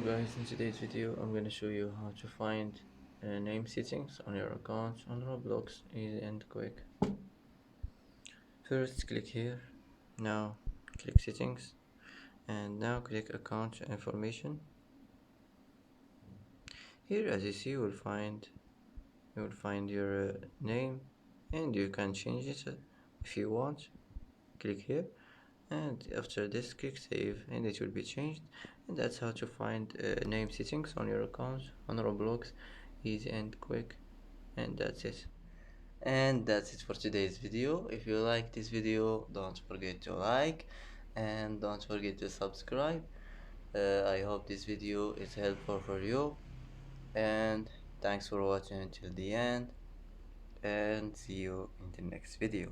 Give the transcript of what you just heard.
Guys, in today's video I'm gonna show you how to find name settings on your account on Roblox, easy and quick. First click here, now click settings, and now click account information. Here as you see you will find your name, and you can change it if you want. Click here, and after this click save, and it will be changed. And that's how to find name settings on your account on Roblox, easy and quick. And that's it for today's video. If you like this video, don't forget to like and don't forget to subscribe. I hope this video is helpful for you, and thanks for watching until the end, and see you in the next video.